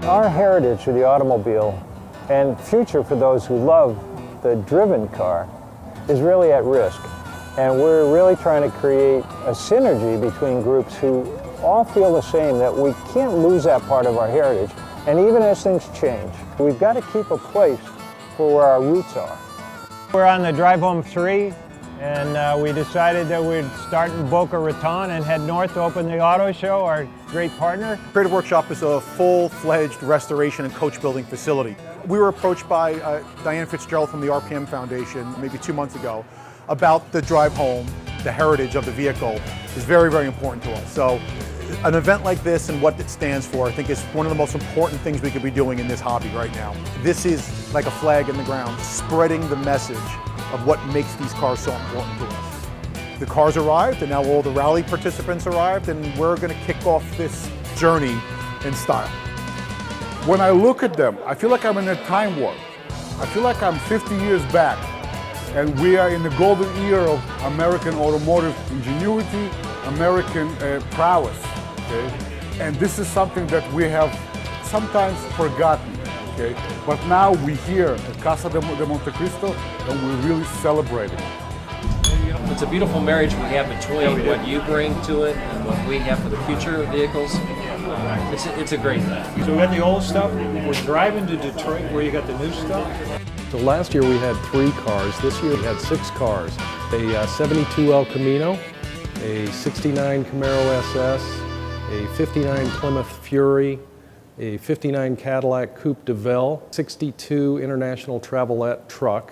Our heritage for the automobile and future for those who love the driven car is really at risk. And we're really trying to create a synergy between groups who all feel the same, that we can't lose that part of our heritage. And even as things change, we've got to keep a place for where our roots are. We're on the Drive Home 3, and we decided that we'd start in Boca Raton and head north to open the auto show, our great partner. Creative Workshop is a full-fledged restoration and coach building facility. We were approached by Diane Fitzgerald from the RPM Foundation maybe 2 months ago about the drive home. The heritage of the vehicle is very, very important to us. So an event like this and what it stands for, I think, is one of the most important things we could be doing in this hobby right now. This is like a flag in the ground, spreading the message of what makes these cars so important to us. The cars arrived, and now all the rally participants arrived, and we're going to kick off this journey in style. When I look at them, I feel like I'm in a time warp. I feel like I'm 50 years back, and we are in the golden era of American automotive ingenuity, American prowess. Okay? And this is something that we have sometimes forgotten. Okay? But now we're here at Casa de Monte Cristo, and we're really celebrating. It's a beautiful marriage we have between what you bring to it and what we have for the future of vehicles. It's a great thing. So we got the old stuff, we're driving to Detroit where you got the new stuff. So last year we had 3 cars, this year we had 6 cars. A 72 El Camino, a 69 Camaro SS, a 59 Plymouth Fury, a 59 Cadillac Coupe de Ville, 62 International Travelette truck,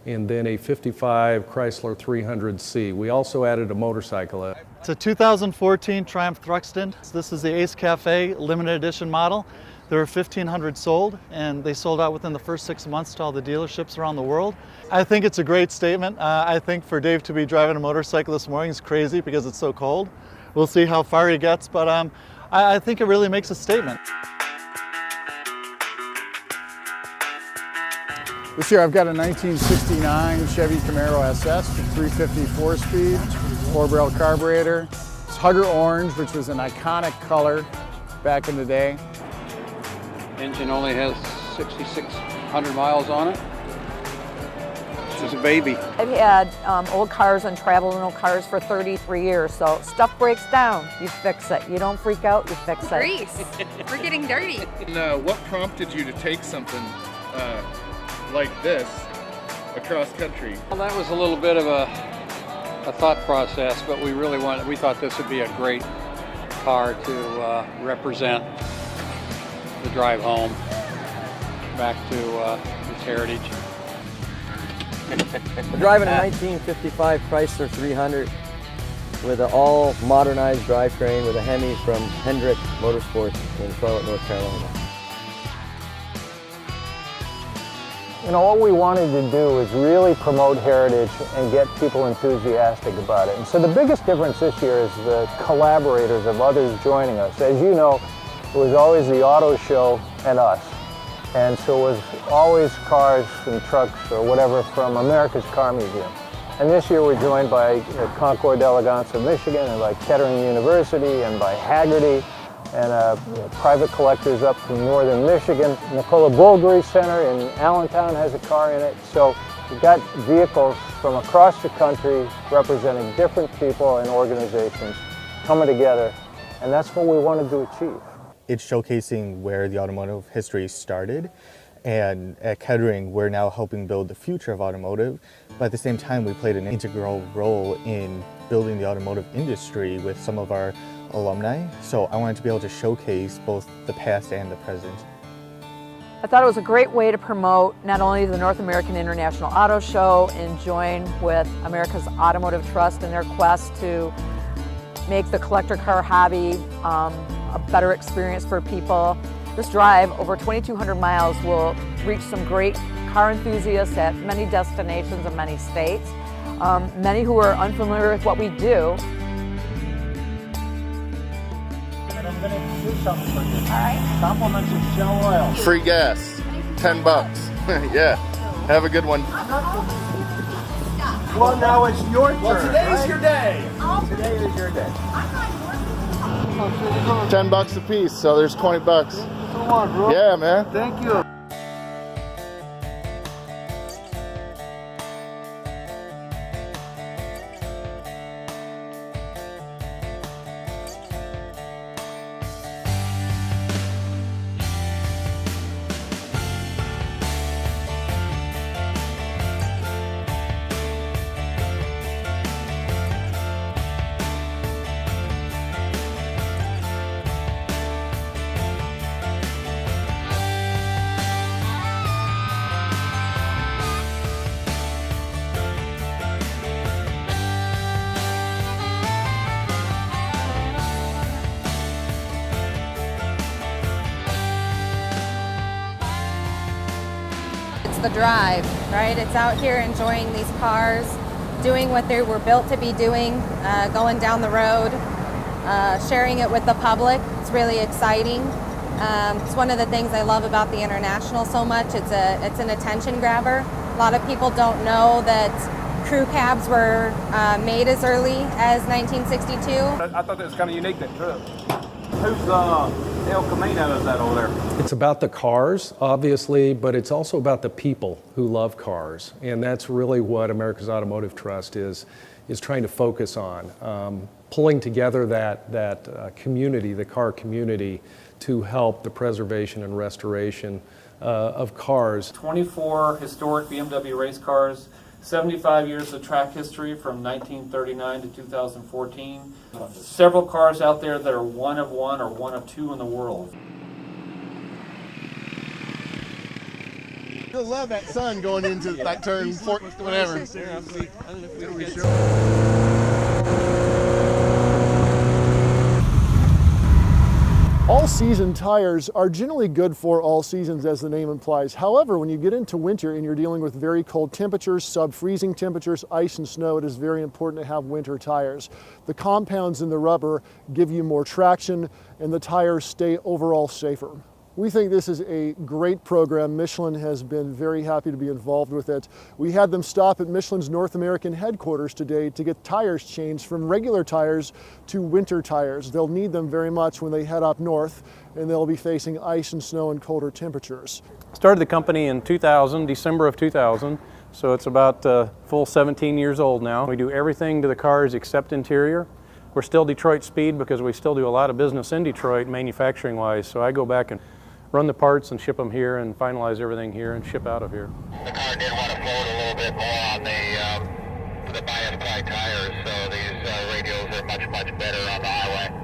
and then a 55 Chrysler 300C. We also added a motorcycle. It's a 2014 Triumph Thruxton. This is the Ace Cafe limited edition model. There were 1,500 sold, and they sold out within the first 6 months to all the dealerships around the world. I think it's a great statement. I think for Dave to be driving a motorcycle this morning is crazy because it's so cold. We'll see how far he gets, but I think it really makes a statement. This year I've got a 1969 Chevy Camaro SS, 350 4-speed, 4-barrel carburetor. It's Hugger Orange, which was an iconic color back in the day. Engine only has 6,600 miles on it. It's a baby. I've had old cars and travel rental cars for 33 years, so stuff breaks down, you fix it. You don't freak out, you fix it. Grease. We're getting dirty. And, what prompted you to take something like this across country? Well, that was a little bit of a thought process, but we thought this would be a great car to represent the drive home back to its heritage. We're driving a 1955 Chrysler 300 with an all modernized drivetrain with a Hemi from Hendrick Motorsports in Charlotte, North Carolina. You know, what we wanted to do is really promote heritage and get people enthusiastic about it. And so the biggest difference this year is the collaborators of others joining us. As you know, it was always the auto show and us. And so it was always cars and trucks or whatever from America's Car Museum. And this year we're joined by Concord d'Elegance of Michigan and by Kettering University and by Hagerty and private collectors up from northern Michigan. Nicola Bulgari Center in Allentown has a car in it. So we've got vehicles from across the country representing different people and organizations coming together. And that's what we wanted to achieve. It's showcasing where the automotive history started, and at Kettering we're now helping build the future of automotive, but at the same time we played an integral role in building the automotive industry with some of our alumni, so I wanted to be able to showcase both the past and the present. I thought it was a great way to promote not only the North American International Auto Show and join with America's Automotive Trust in their quest to make the collector car hobby a better experience for people. This drive, over 2,200 miles, will reach some great car enthusiasts at many destinations in many states, many who are unfamiliar with what we do. And I'm going to do something for you. All right. Compliments of Shell Oil. Free gas, $10. Yeah, have a good one. Well, now it's your turn. Well, today's right? your day. Today is your day. $10 a piece, so there's $20. good one, bro. Yeah, man. Thank you. The drive, right? It's out here enjoying these cars, doing what they were built to be doing, going down the road, sharing it with the public. It's really exciting. It's one of the things I love about the International so much. It's an attention grabber. A lot of people don't know that crew cabs were made as early as 1962. I thought that was kind of unique, that truck. Who's El Camino is that over there? It's about the cars, obviously, but it's also about the people who love cars. And that's really what America's Automotive Trust is trying to focus on, pulling together that community, the car community, to help the preservation and restoration of cars. 24 historic BMW race cars, 75 years of track history from 1939 to 2014. Several cars out there that are one of one or one of two in the world. You'll love that sun going into that turn, whatever. All-season tires are generally good for all seasons, as the name implies. However, when you get into winter and you're dealing with very cold temperatures, sub-freezing temperatures, ice and snow, it is very important to have winter tires. The compounds in the rubber give you more traction and the tires stay overall safer. We think this is a great program. Michelin has been very happy to be involved with it. We had them stop at Michelin's North American headquarters today to get tires changed from regular tires to winter tires. They'll need them very much when they head up north, and they'll be facing ice and snow and colder temperatures. Started the company in 2000, December of 2000, so it's about full 17 years old now. We do everything to the cars except interior. We're still Detroit Speed because we still do a lot of business in Detroit manufacturing-wise, so I go back and run the parts and ship them here and finalize everything here and ship out of here. The car did want to float a little bit more on the bias ply tires, so these radials are much better on the highway.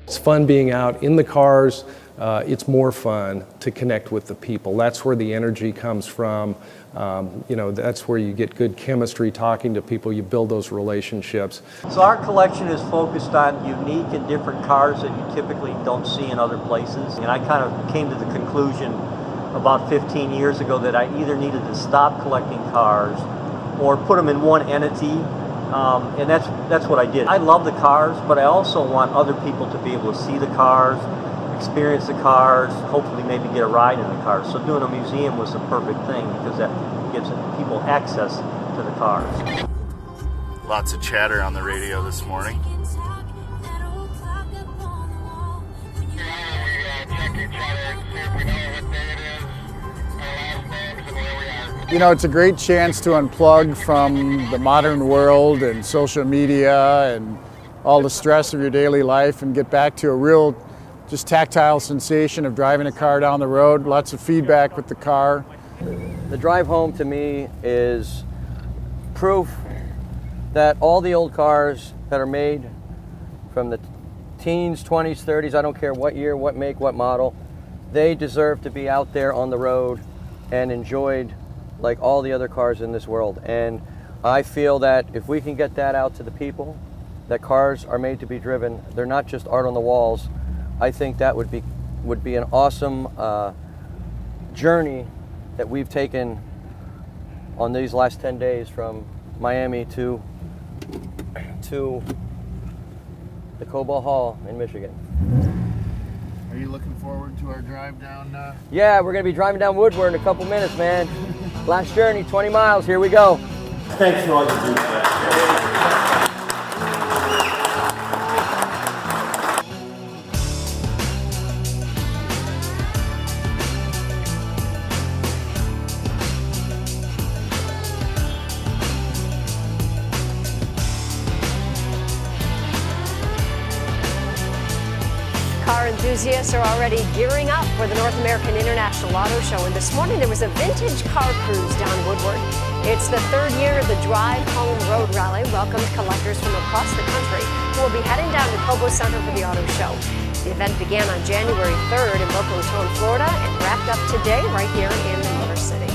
It's fun being out in the cars. It's more fun to connect with the people. That's where the energy comes from. That's where you get good chemistry talking to people. You build those relationships. So our collection is focused on unique and different cars that you typically don't see in other places. And I kind of came to the conclusion about 15 years ago that I either needed to stop collecting cars or put them in one entity. And that's what I did. I love the cars, but I also want other people to be able to see the cars, experience the cars, hopefully maybe get a ride in the cars. So doing a museum was the perfect thing because that gives people access to the cars. Lots of chatter on the radio this morning. Check each other and see if we know what day it is. Our You know, it's a great chance to unplug from the modern world and social media and all the stress of your daily life and get back to a real just tactile sensation of driving a car down the road. Lots of feedback with the car. The drive home to me is proof that all the old cars that are made from the teens, 20s, 30s, I don't care what year, what make, what model, they deserve to be out there on the road and enjoyed like all the other cars in this world. And I feel that if we can get that out to the people, that cars are made to be driven, they're not just art on the walls, I think that would be an awesome journey that we've taken on these last 10 days from Miami to the Cobalt Hall in Michigan. Are you looking forward to our drive down? Yeah, we're going to be driving down Woodward in a couple minutes, man. Last journey, 20 miles, here we go. Thanks for all you do, man. Car enthusiasts are already gearing up for the North American International Auto Show, and this morning there was a vintage car cruise down Woodward. It's the third year of the Drive Home Road Rally welcomed collectors from across the country who will be heading down to Cobo Center for the auto show. The event began on January 3rd in Boca Raton, Florida, and wrapped up today right here in the Motor City.